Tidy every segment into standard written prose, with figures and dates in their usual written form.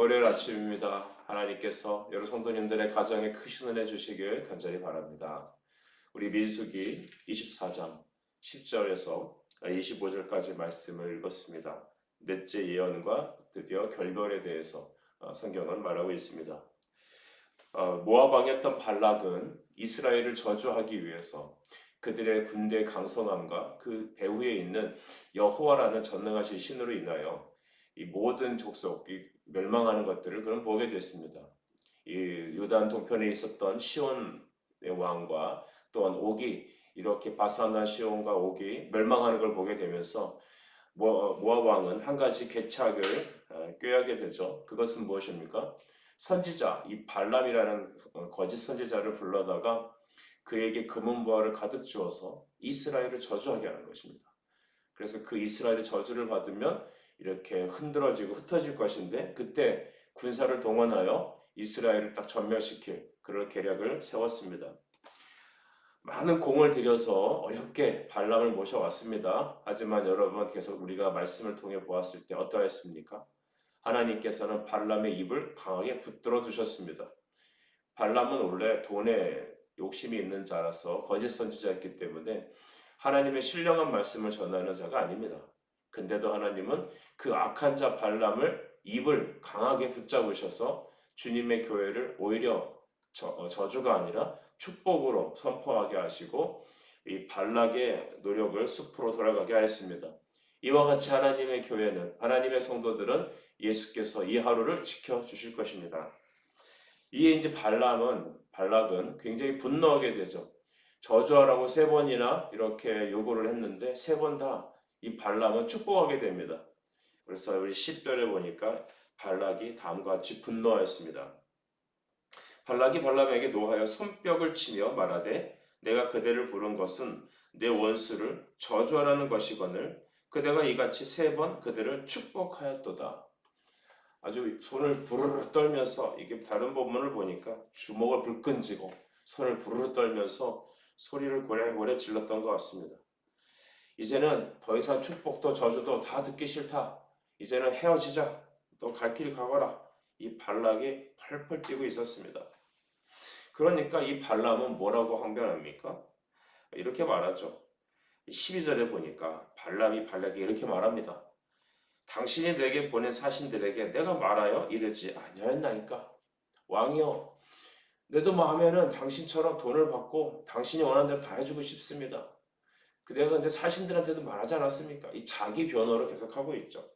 월요일 아침입니다. 하나님께서 여러 성도님들의 가정에 크신 은혜 주시길 간절히 바랍니다. 우리 민수기 24장 10절에서 25절까지 말씀을 읽었습니다. 넷째 예언과 드디어 결별에 대해서 성경은 말하고 있습니다. 모압 왕이었던 발락은 이스라엘을 저주하기 위해서 그들의 군대 강성함과 그 배후에 있는 여호와라는 전능하신 신으로 인하여 이 모든 족속이 멸망하는 것들을 그럼 보게 됐습니다. 이 요단 동편에 있었던 시온의 왕과 또한 옥이 이렇게 바산과 시온과 옥이 멸망하는 걸 보게 되면서 모압 왕은 한 가지 계책을 꾀하게 되죠. 그것은 무엇입니까? 선지자 이 발람이라는 거짓 선지자를 불러다가 그에게 금은보화를 가득 주어서 이스라엘을 저주하게 하는 것입니다. 그래서 그 이스라엘의 저주를 받으면 이렇게 흔들어지고 흩어질 것인데 그때 군사를 동원하여 이스라엘을 딱 전멸시킬 그런 계략을 세웠습니다. 많은 공을 들여서 어렵게 발람을 모셔왔습니다. 하지만 여러분 계속 우리가 말씀을 통해 보았을 때 어떠했습니까? 하나님께서는 발람의 입을 강하게 붙들어 두셨습니다. 발람은 원래 돈에 욕심이 있는 자라서 거짓 선지자였기 때문에 하나님의 신령한 말씀을 전하는 자가 아닙니다. 근데도 하나님은 그 악한 자 발람을 입을 강하게 붙잡으셔서 주님의 교회를 오히려 저주가 아니라 축복으로 선포하게 하시고 이 발락의 노력을 숲으로 돌아가게 하였습니다. 이와 같이 하나님의 교회는 하나님의 성도들은 예수께서 이 하루를 지켜주실 것입니다. 이에 이제 발락은 굉장히 분노하게 되죠. 저주하라고 3번이나 이렇게 요구를 했는데 3번 다 이 발람은 축복하게 됩니다. 그래서 우리 10절에 보니까 발락이 다음과 같이 분노하였습니다. 발락이 발람에게 노하여 손뼉을 치며 말하되 내가 그대를 부른 것은 내 원수를 저주하라는 것이거늘 그대가 이같이 3번 그대를 축복하였도다. 아주 손을 부르르 떨면서 이게 다른 본문을 보니까 주먹을 불끈 쥐고 손을 부르르 떨면서 소리를 고래고래 질렀던 것 같습니다. 이제는 더 이상 축복도 저주도 다 듣기 싫다. 이제는 헤어지자. 너 갈 길 가거라. 이 발락이 펄펄 뛰고 있었습니다. 그러니까 이 발람은 뭐라고 항변합니까? 이렇게 말하죠. 12절에 보니까 발락이 이렇게 말합니다. 당신이 내게 보낸 사신들에게 내가 말하여 이르지 아니하였나이까? 왕이여, 내도 마음에는 당신처럼 돈을 받고 당신이 원하는 대로 다 해주고 싶습니다. 내가 근데 사신들한테도 말하지 않았습니까? 이 자기 변호를 계속하고 있죠.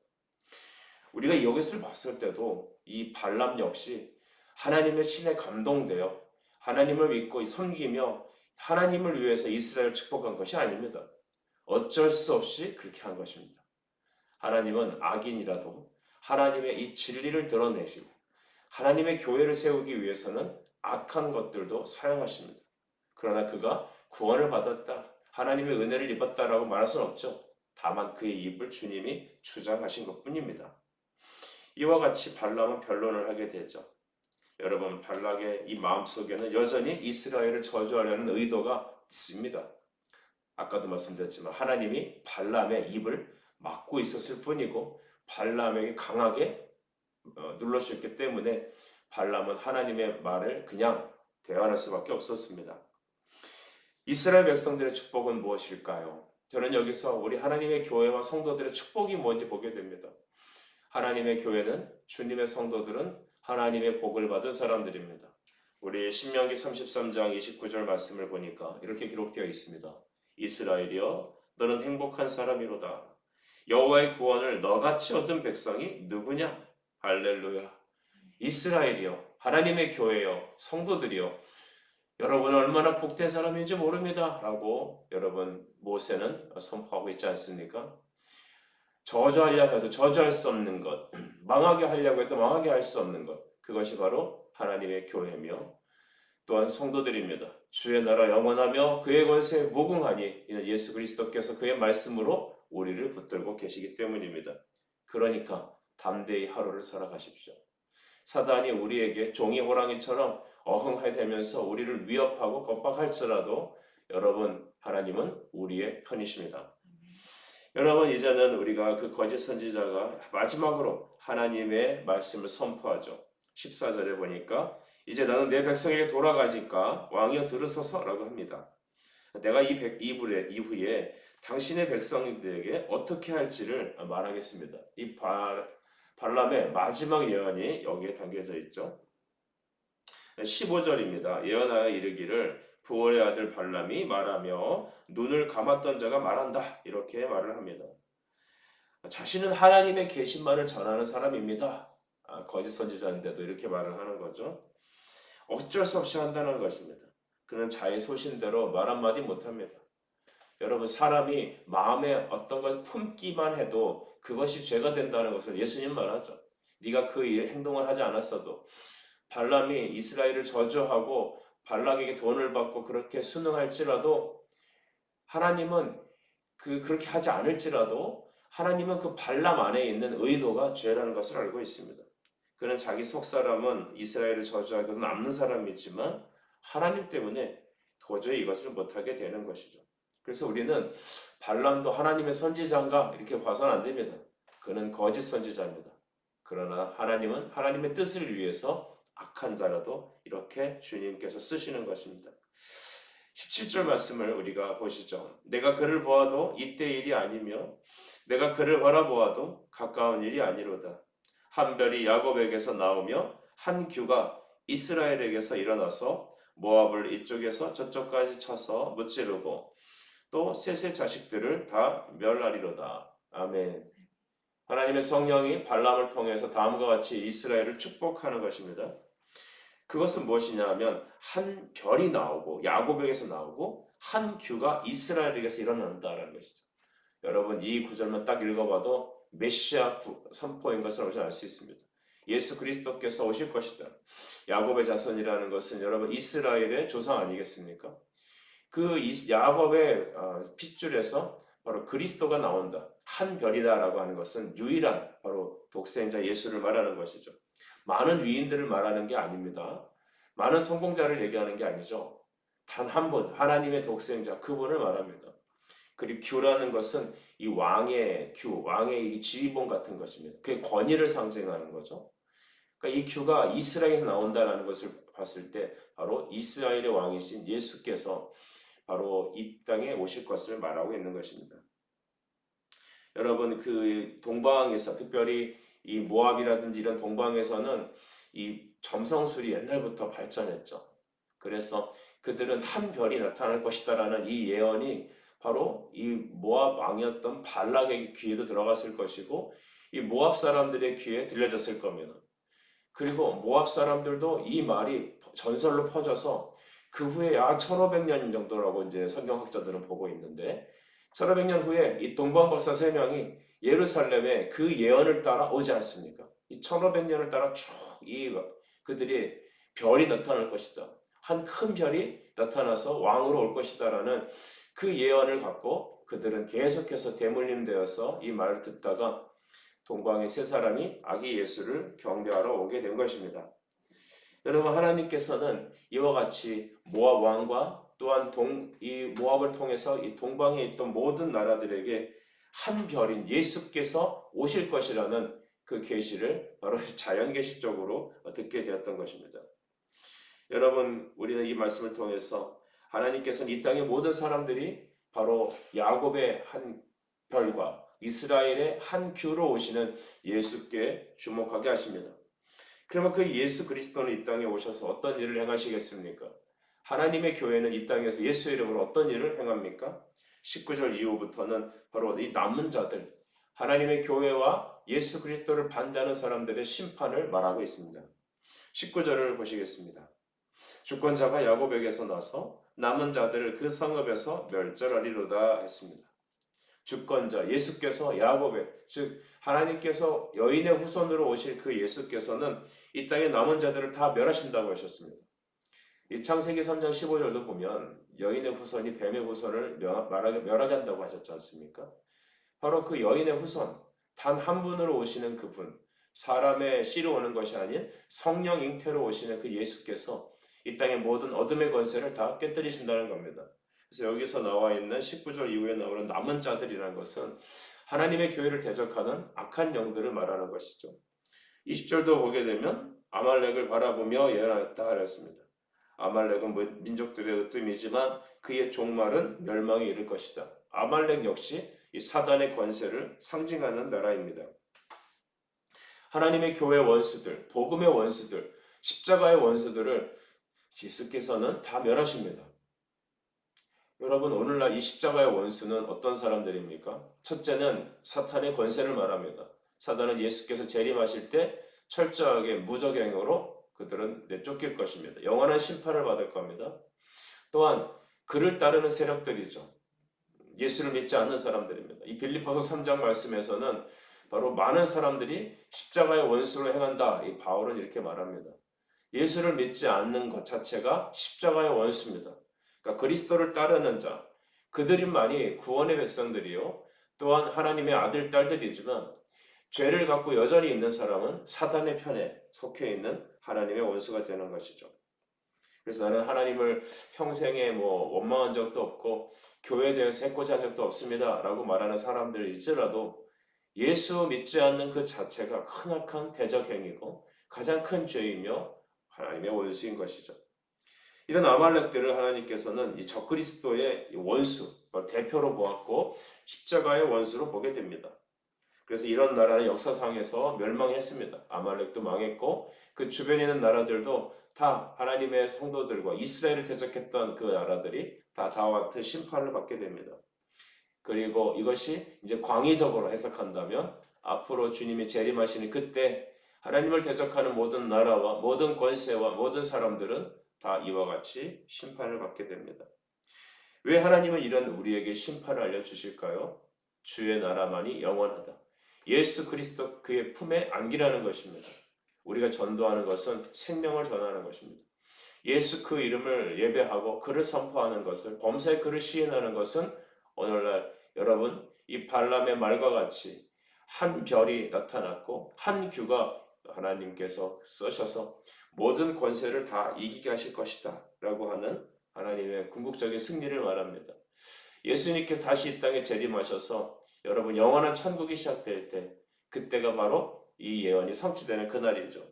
우리가 이것을 봤을 때도 이 발람 역시 하나님의 신에 감동되어 하나님을 믿고 섬기며 하나님을 위해서 이스라엘을 축복한 것이 아닙니다. 어쩔 수 없이 그렇게 한 것입니다. 하나님은 악인이라도 하나님의 이 진리를 드러내시고 하나님의 교회를 세우기 위해서는 악한 것들도 사용하십니다. 그러나 그가 구원을 받았다, 하나님의 은혜를 입었다라고 말할 수는 없죠. 다만 그의 입을 주님이 주장하신 것뿐입니다. 이와 같이 발람은 변론을 하게 되죠. 여러분, 발락의 이 마음속에는 여전히 이스라엘을 저주하려는 의도가 있습니다. 아까도 말씀드렸지만 하나님이 발람의 입을 막고 있었을 뿐이고 발람에게 강하게 눌러주셨기 때문에 발람은 하나님의 말을 그냥 대화할 수밖에 없었습니다. 이스라엘 백성들의 축복은 무엇일까요? 저는 여기서 우리 하나님의 교회와 성도들의 축복이 뭔지 보게 됩니다. 하나님의 교회는 주님의 성도들은 하나님의 복을 받은 사람들입니다. 우리 신명기 33장 29절 말씀을 보니까 이렇게 기록되어 있습니다. 이스라엘이여 너는 행복한 사람이로다. 여호와의 구원을 너같이 얻은 백성이 누구냐? 할렐루야. 이스라엘이여, 하나님의 교회여, 성도들이여, 여러분은 얼마나 복된 사람인지 모릅니다 라고 여러분 모세는 선포하고 있지 않습니까? 저주하려 해도 저주할 수 없는 것, 망하게 하려고 해도 망하게 할 수 없는 것, 그것이 바로 하나님의 교회며 또한 성도들입니다. 주의 나라 영원하며 그의 권세 무궁하니 이는 예수 그리스도께서 그의 말씀으로 우리를 붙들고 계시기 때문입니다. 그러니까 담대히 하루를 살아가십시오. 사단이 우리에게 종이 호랑이처럼 어흥하게 되면서 우리를 위협하고 겁박할지라도 여러분, 하나님은 우리의 편이십니다. 여러분, 이제는 우리가 그 거짓 선지자가 마지막으로 하나님의 말씀을 선포하죠. 14절에 보니까 이제 나는 내 백성에게 돌아가니까 왕이여 들으소서라고 합니다. 내가 이후에 당신의 백성들에게 어떻게 할지를 말하겠습니다. 이 발람의 마지막 예언이 여기에 담겨져 있죠. 15절입니다. 예언하여 이르기를 부올의 아들 발람이 말하며 눈을 감았던 자가 말한다. 이렇게 말을 합니다. 자신은 하나님의 계신만을 전하는 사람입니다. 거짓 선지자인데도 이렇게 말을 하는 거죠. 어쩔 수 없이 한다는 것입니다. 그는 자의 소신대로 말 한마디 못합니다. 여러분, 사람이 마음에 어떤 것을 품기만 해도 그것이 죄가 된다는 것을 예수님 말하죠. 네가 그 행동을 하지 않았어도 발람이 이스라엘을 저주하고 발락에게 돈을 받고 그렇게 순응할지라도 하나님은 그렇게 하지 않을지라도 하나님은 그 발람 안에 있는 의도가 죄라는 것을 알고 있습니다. 그는 자기 속사람은 이스라엘을 저주하고 남는 사람이지만 하나님 때문에 도저히 이것을 못하게 되는 것이죠. 그래서 우리는 발람도 하나님의 선지자인가 이렇게 봐서는 안 됩니다. 그는 거짓 선지자입니다. 그러나 하나님은 하나님의 뜻을 위해서 악한 자라도 이렇게 주님께서 쓰시는 것입니다. 17절 말씀을 우리가 보시죠. 내가 그를 보아도 이때 일이 아니며 내가 그를 바라보아도 가까운 일이 아니로다. 한 별이 야곱에게서 나오며 한 규가 이스라엘에게서 일어나서 모압을 이쪽에서 저쪽까지 쳐서 무찌르고 또 셋의 자식들을 다 멸하리로다. 아멘. 하나님의 성령이 발람을 통해서 다음과 같이 이스라엘을 축복하는 것입니다. 그것은 무엇이냐 하면 한 별이 나오고 야곱에게서 나오고 한 규가 이스라엘에게서 일어난다는 것이죠. 여러분, 이 구절만 딱 읽어봐도 메시아 선포인 것을 우리가 알 수 있습니다. 예수 그리스도께서 오실 것이다. 야곱의 자손이라는 것은 여러분 이스라엘의 조상 아니겠습니까? 그 야곱의 핏줄에서 바로 그리스도가 나온다. 한 별이다라고 하는 것은 유일한 바로 독생자 예수를 말하는 것이죠. 많은 위인들을 말하는 게 아닙니다. 많은 성공자를 얘기하는 게 아니죠. 단 한 분, 하나님의 독생자, 그분을 말합니다. 그리고 규라는 것은 이 왕의 규, 왕의 이 지휘봉 같은 것입니다. 그게 권위를 상징하는 거죠. 그러니까 이 규가 이스라엘에서 나온다는 것을 봤을 때 바로 이스라엘의 왕이신 예수께서 바로 이 땅에 오실 것을 말하고 있는 것입니다. 여러분, 그 동방에서 특별히 이 모압이라든지 이런 동방에서는 이 점성술이 옛날부터 발전했죠. 그래서 그들은 한 별이 나타날 것이다라는 이 예언이 바로 이 모압 왕이었던 발락의 귀에도 들어갔을 것이고 이 모압 사람들의 귀에 들려졌을 겁니다. 그리고 모압 사람들도 이 말이 전설로 퍼져서 그 후에 약 1500년 정도라고 이제 성경학자들은 보고 있는데 1500년 후에 이 동방박사 3명이 예루살렘에 그 예언을 따라 오지 않습니까? 이 1500년을 따라 쭉 그들이 별이 나타날 것이다. 한 큰 별이 나타나서 왕으로 올 것이다라는 그 예언을 갖고 그들은 계속해서 대물림되어서 이 말을 듣다가 동방의 세 사람이 아기 예수를 경배하러 오게 된 것입니다. 여러분, 하나님께서는 이와 같이 모압 왕과 또한 이 모압을 통해서 이 동방에 있던 모든 나라들에게 한 별인 예수께서 오실 것이라는 그 계시를 바로 자연 계시적으로 듣게 되었던 것입니다. 여러분, 우리는 이 말씀을 통해서 하나님께서는 이 땅의 모든 사람들이 바로 야곱의 한 별과 이스라엘의 한 규로 오시는 예수께 주목하게 하십니다. 그러면 그 예수 그리스도는 이 땅에 오셔서 어떤 일을 행하시겠습니까? 하나님의 교회는 이 땅에서 예수의 이름으로 어떤 일을 행합니까? 19절 이후부터는 바로 이 남은 자들, 하나님의 교회와 예수 그리스도를 반대하는 사람들의 심판을 말하고 있습니다. 19절을 보시겠습니다. 주권자가 야곱에게서 나서 남은 자들을 그 성읍에서 멸절하리로다 했습니다. 주권자 예수께서 야곱의, 즉 하나님께서 여인의 후손으로 오실 그 예수께서는 이 땅의 남은 자들을 다 멸하신다고 하셨습니다. 이 창세기 3장 15절도 보면 여인의 후손이 뱀의 후손을 멸하게 한다고 하셨지 않습니까? 바로 그 여인의 후손, 단 한 분으로 오시는 그분, 사람의 씨로 오는 것이 아닌 성령 잉태로 오시는 그 예수께서 이 땅의 모든 어둠의 권세를 다 깨뜨리신다는 겁니다. 그래서 여기서 나와 있는 19절 이후에 나오는 남은 자들이라는 것은 하나님의 교회를 대적하는 악한 영들을 말하는 것이죠. 20절도 보게 되면 아말렉을 바라보며 예언하였다 하였습니다. 아말렉은 민족들의 으뜸이지만 그의 종말은 멸망에 이를 것이다. 아말렉 역시 이 사단의 권세를 상징하는 나라입니다. 하나님의 교회 원수들, 복음의 원수들, 십자가의 원수들을 예수께서는 다 멸하십니다. 여러분, 오늘날 이 십자가의 원수는 어떤 사람들입니까? 첫째는 사탄의 권세를 말합니다. 사단은 예수께서 재림하실 때 철저하게 무적행으로 그들은 내쫓길 것입니다. 영원한 심판을 받을 겁니다. 또한 그를 따르는 세력들이죠. 예수를 믿지 않는 사람들입니다. 이 빌립보서 3장 말씀에서는 바로 많은 사람들이 십자가의 원수로 행한다. 이 바울은 이렇게 말합니다. 예수를 믿지 않는 것 자체가 십자가의 원수입니다. 그러니까 그리스도를 따르는 자, 그들만이 구원의 백성들이요. 또한 하나님의 아들, 딸들이지만 죄를 갖고 여전히 있는 사람은 사단의 편에 속해 있는 하나님의 원수가 되는 것이죠. 그래서 나는 하나님을 평생에 원망한 적도 없고 교회에 대해서 해코지한 적도 없습니다 라고 말하는 사람들일지라도 예수 믿지 않는 그 자체가 크나큰 대적행위고 가장 큰 죄이며 하나님의 원수인 것이죠. 이런 아말렉들을 하나님께서는 이 적그리스도의 원수, 대표로 보았고 십자가의 원수로 보게 됩니다. 그래서 이런 나라는 역사상에서 멸망했습니다. 아말렉도 망했고 그 주변에 있는 나라들도 다 하나님의 성도들과 이스라엘을 대적했던 그 나라들이 다 다와 같은 심판을 받게 됩니다. 그리고 이것이 이제 광의적으로 해석한다면 앞으로 주님이 재림하시는 그때 하나님을 대적하는 모든 나라와 모든 권세와 모든 사람들은 다 이와 같이 심판을 받게 됩니다. 왜 하나님은 이런 우리에게 심판을 알려주실까요? 주의 나라만이 영원하다. 예수 그리스도 그의 품에 안기라는 것입니다. 우리가 전도하는 것은 생명을 전하는 것입니다. 예수 그 이름을 예배하고 그를 선포하는 것을, 범사에 그를 시인하는 것은 오늘날 여러분 이 발람의 말과 같이 한 별이 나타났고 한 규가 하나님께서 쓰셔서 모든 권세를 다 이기게 하실 것이다 라고 하는 하나님의 궁극적인 승리를 말합니다. 예수님께서 다시 이 땅에 재림하셔서 여러분 영원한 천국이 시작될 때 그때가 바로 이 예언이 성취되는 그날이죠.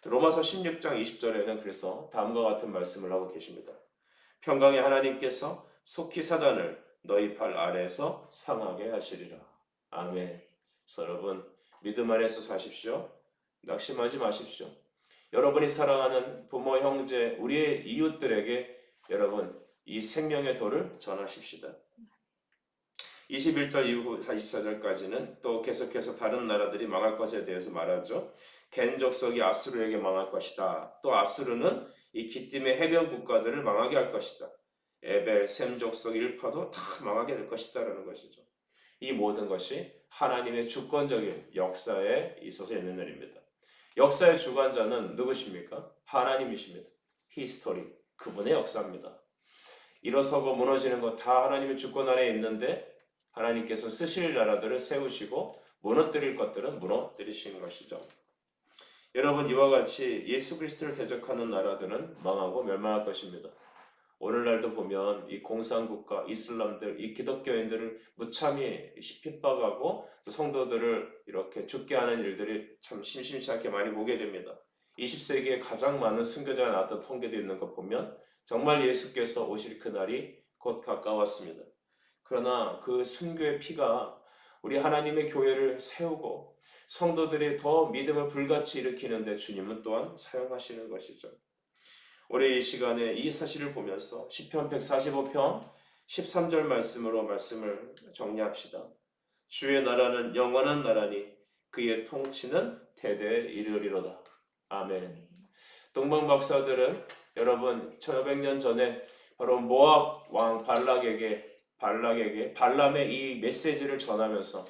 로마서 16장 20절에는 그래서 다음과 같은 말씀을 하고 계십니다. 평강의 하나님께서 속히 사단을 너희 발 아래에서 상하게 하시리라. 아멘. 여러분 믿음 안에서 사십시오. 낙심하지 마십시오. 여러분이 사랑하는 부모, 형제, 우리의 이웃들에게 여러분 이 생명의 도를 전하십시다. 21절 이후 44절까지는 또 계속해서 다른 나라들이 망할 것에 대해서 말하죠. 겐 족속이 아수르에게 망할 것이다. 또 아수르는 이 기띔의 해변 국가들을 망하게 할 것이다. 에벨, 셈 족속 일파도 다 망하게 될 것이다 라는 것이죠. 이 모든 것이 하나님의 주권적인 역사에 있어서 있는 일입니다. 역사의 주관자는 누구십니까? 하나님이십니다. 히스토리, 그분의 역사입니다. 일어서고 무너지는 것 다 하나님의 주권 안에 있는데 하나님께서 쓰실 나라들을 세우시고 무너뜨릴 것들은 무너뜨리시는 것이죠. 여러분 이와 같이 예수 그리스도를 대적하는 나라들은 망하고 멸망할 것입니다. 오늘날도 보면 이 공산국가, 이슬람들, 이 기독교인들을 무참히 핍박하고 성도들을 이렇게 죽게 하는 일들이 참 심심치 않게 많이 보게 됩니다. 20세기에 가장 많은 순교자가 나왔던 통계도 있는 것 보면 정말 예수께서 오실 그날이 곧 가까웠습니다. 그러나 그 순교의 피가 우리 하나님의 교회를 세우고 성도들이 더 믿음을 불같이 일으키는데 주님은 또한 사용하시는 것이죠. 올해 이 시간에 이 사실을 보면서 시편 145편 13절 말씀으로 말씀을 정리합시다. 주의 나라는 영원한 나라니 그의 통치는 대대에 이르리로다. 아멘. 동방 박사들은 여러분 1500년 전에 바로 모압 왕 발락에게 발람의 이 메시지를 전하면서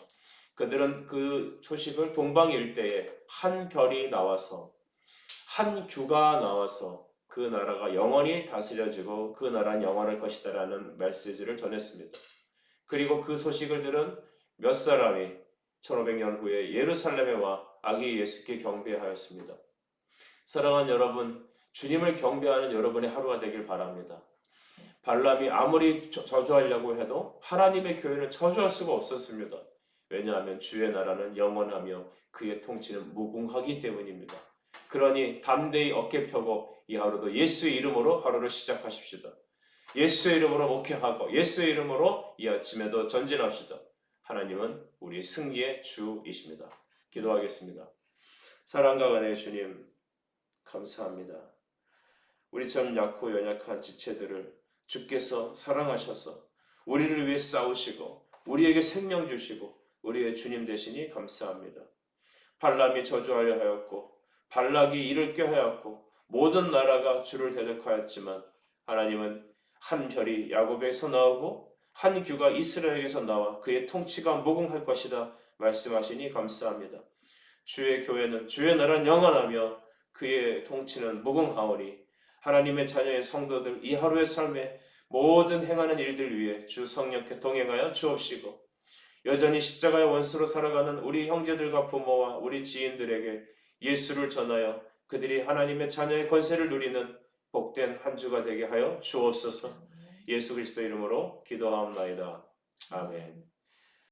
그들은 그 소식을 동방 일대에 한 별이 나와서 한 규가 나와서 그 나라가 영원히 다스려지고 그 나라는 영원할 것이다 라는 메시지를 전했습니다. 그리고 그 소식을 들은 몇 사람이 1500년 후에 예루살렘에 와 아기 예수께 경배하였습니다. 사랑하는 여러분, 주님을 경배하는 여러분의 하루가 되길 바랍니다. 발람이 아무리 저주하려고 해도 하나님의 교회는 저주할 수가 없었습니다. 왜냐하면 주의 나라는 영원하며 그의 통치는 무궁하기 때문입니다. 그러니 담대히 어깨 펴고 이 하루도 예수의 이름으로 하루를 시작하십시다. 예수의 이름으로 목회하고 예수의 이름으로 이 아침에도 전진합시다. 하나님은 우리 승리의 주이십니다. 기도하겠습니다. 사랑과 은혜의 주님, 감사합니다. 우리처럼 약고 연약한 지체들을 주께서 사랑하셔서 우리를 위해 싸우시고 우리에게 생명 주시고 우리의 주님 되시니 감사합니다. 발람이 저주하려 하였고 발락이 이를 꾀하였고 모든 나라가 주를 대적하였지만 하나님은 한 별이 야곱에서 나오고 한 규가 이스라엘에게서 나와 그의 통치가 무궁할 것이다 말씀하시니 감사합니다. 주의 교회는 주의 나라는 영원하며 그의 통치는 무궁하오니 하나님의 자녀의 성도들 이 하루의 삶에 모든 행하는 일들 위해 주 성령께 동행하여 주옵시고 여전히 십자가의 원수로 살아가는 우리 형제들과 부모와 우리 지인들에게 예수를 전하여 그들이 하나님의 자녀의 권세를 누리는 복된 한 주가 되게 하여 주옵소서. 예수 그리스도 이름으로 기도하옵나이다. 아멘.